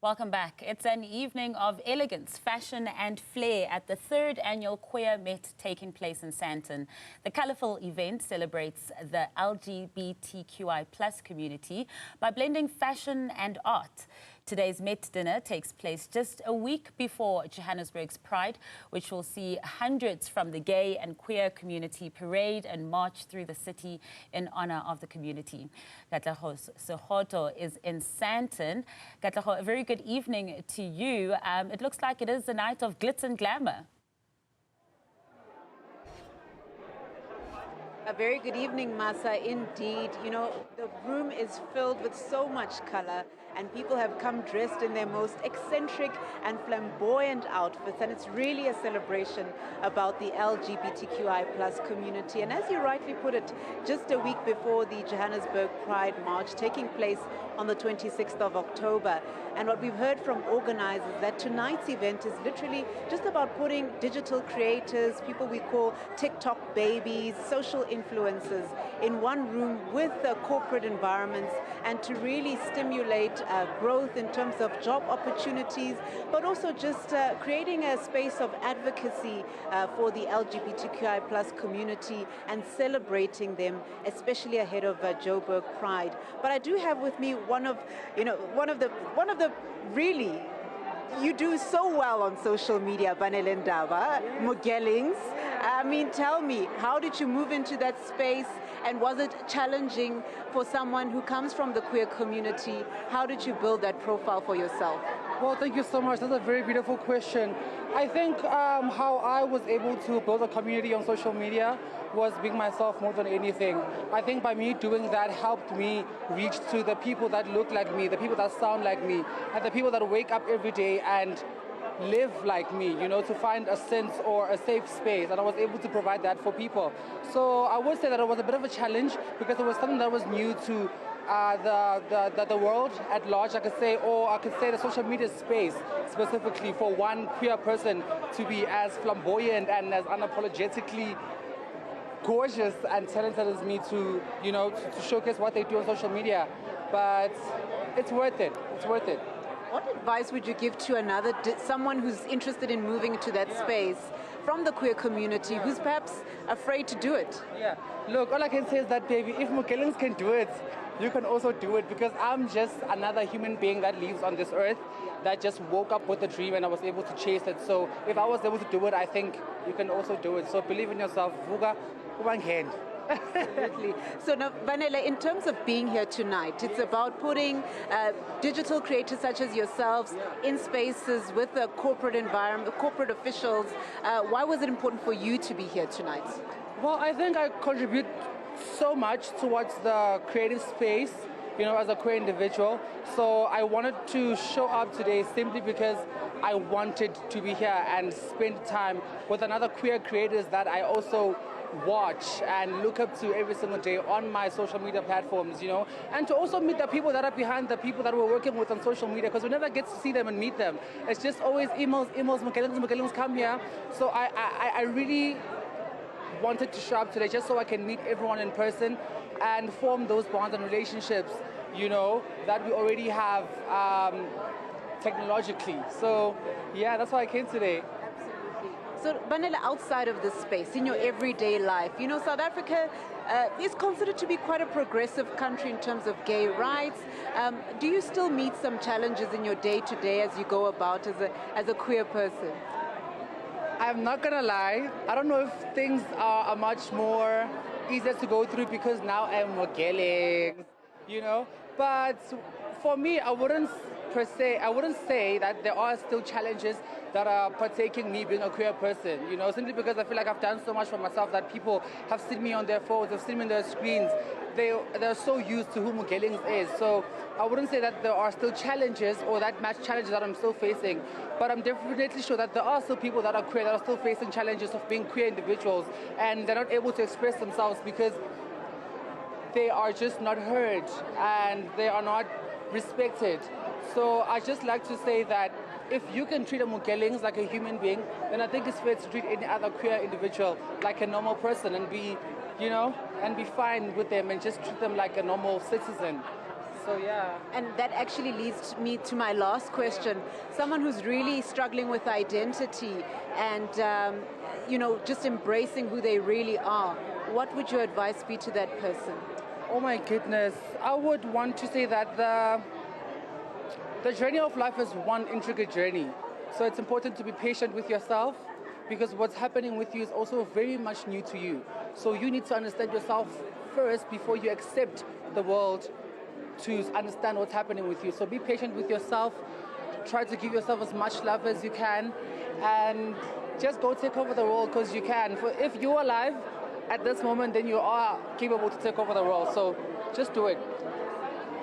Welcome back. It's an evening of elegance, fashion and flair at the 3rd annual Queer Met taking place in Sandton. The colourful event celebrates the LGBTQI+ community by blending fashion and art. Today's Met dinner takes place just a week before Johannesburg's Pride, which will see hundreds from the gay and queer community parade and march through the city in honour of the community. Katleho Sekhotho is in Sandton. Katleho, a very good evening to you. It looks like it is a night of glitz and glamour. A very good evening, Masa. Indeed, you know, the room is filled with so much color and people have come dressed in their most eccentric and flamboyant outfits, and it's really a celebration about the LGBTQI+ community. And as you rightly put it, just a week before the Johannesburg Pride March taking place on the 26th of October. And what we've heard from organizers that tonight's event is literally just about putting digital creators, people we call TikTok babies, social influencers in one room with the corporate environments, and to really stimulate growth in terms of job opportunities, but also just creating a space of advocacy for the LGBTQI+ community and celebrating them, especially ahead of Joburg Pride. But I do have with me one of the really, you do so well on social media, Banele Ndaba, Mugelings. I mean, tell me, how did you move into that space, and was it challenging for someone who comes from the queer community? How did you build that profile for yourself? Well, thank you so much. That's a very beautiful question. I think how I was able to build a community on social media was being myself more than anything. I think by me doing that helped me reach to the people that look like me, the people that sound like me, and the people that wake up every day and live like me, you know, to find a sense or a safe space, and I was able to provide that for people. So I would say that it was a bit of a challenge because it was something that was new to the world at large, I could say, or I could say the social media space specifically, for one queer person to be as flamboyant and as unapologetically gorgeous and talented as me, to, you know, to showcase what they do on social media. But it's worth it. It's worth it. What advice would you give to someone who's interested in moving into that space from the queer community, who's perhaps afraid to do it? Yeah, look, all I can say is that, baby, if Mugelings can do it, you can also do it, because I'm just another human being that lives on this earth that just woke up with a dream and I was able to chase it. So if I was able to do it, I think you can also do it. So believe in yourself. Vuga, one hand. Absolutely. So now, Banele, in terms of being here tonight, it's about putting digital creators such as yourselves in spaces with the corporate environment, corporate officials. Why was it important for you to be here tonight? Well, I think I contribute so much towards the creative space, you know, as a queer individual. So I wanted to show up today simply because I wanted to be here and spend time with another queer creators that I also watch and look up to every single day on my social media platforms, you know, and to also meet the people that are behind the people that we're working with on social media, because we never get to see them and meet them. It's just always emails, Mugelings, come here. So I really wanted to show up today just so I can meet everyone in person and form those bonds and relationships, you know, that we already have technologically. So yeah, that's why I came today. So, Banele, outside of this space, in your everyday life, you know, South Africa is considered to be quite a progressive country in terms of gay rights. Do you still meet some challenges in your day-to-day as you go about as a queer person? I'm not gonna lie, I don't know if things are much more easier to go through because now I'm Mugelings, you know, but for me, I wouldn't say that there are still challenges that are partaking me being a queer person, you know, simply because I feel like I've done so much for myself that people have seen me on their phones, have seen me on their screens. They're so used to who Mugelings is. So I wouldn't say that there are still challenges or that much challenges that I'm still facing, but I'm definitely sure that there are still people that are queer that are still facing challenges of being queer individuals, and they're not able to express themselves because they are just not heard and they are not respected. So I just like to say that if you can treat a Mugelings like a human being, then I think it's fair to treat any other queer individual like a normal person and be, you know, and be fine with them and just treat them like a normal citizen. So yeah. And that actually leads me to my last question. Someone who's really struggling with identity and, just embracing who they really are. What would your advice be to that person? Oh my goodness. I would want to say that the journey of life is one intricate journey. So it's important to be patient with yourself, because what's happening with you is also very much new to you. So you need to understand yourself first before you accept the world to understand what's happening with you. So be patient with yourself, try to give yourself as much love as you can, and just go take over the world, because you can. If you're alive at this moment, then you are capable to take over the world. So just do it.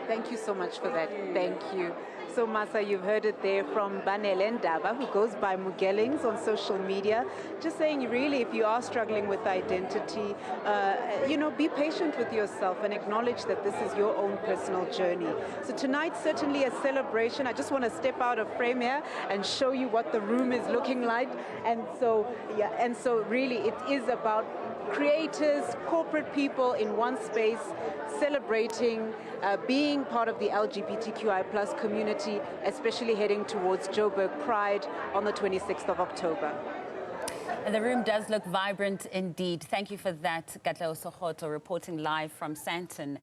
Thank you so much for that. Thank you. So Masa, you've heard it there from Banele Ndaba, who goes by Mugelings on social media, just saying really if you are struggling with identity, be patient with yourself and acknowledge that this is your own personal journey. So tonight's certainly a celebration. I just want to step out of frame here and show you what the room is looking like. And so really it is about creators, corporate people in one space, celebrating, being part of the LGBTQI plus community, especially heading towards Johannesburg Pride on the 26th of October. The room does look vibrant indeed. Thank you for that, Katleho Sekhotho, reporting live from Sandton.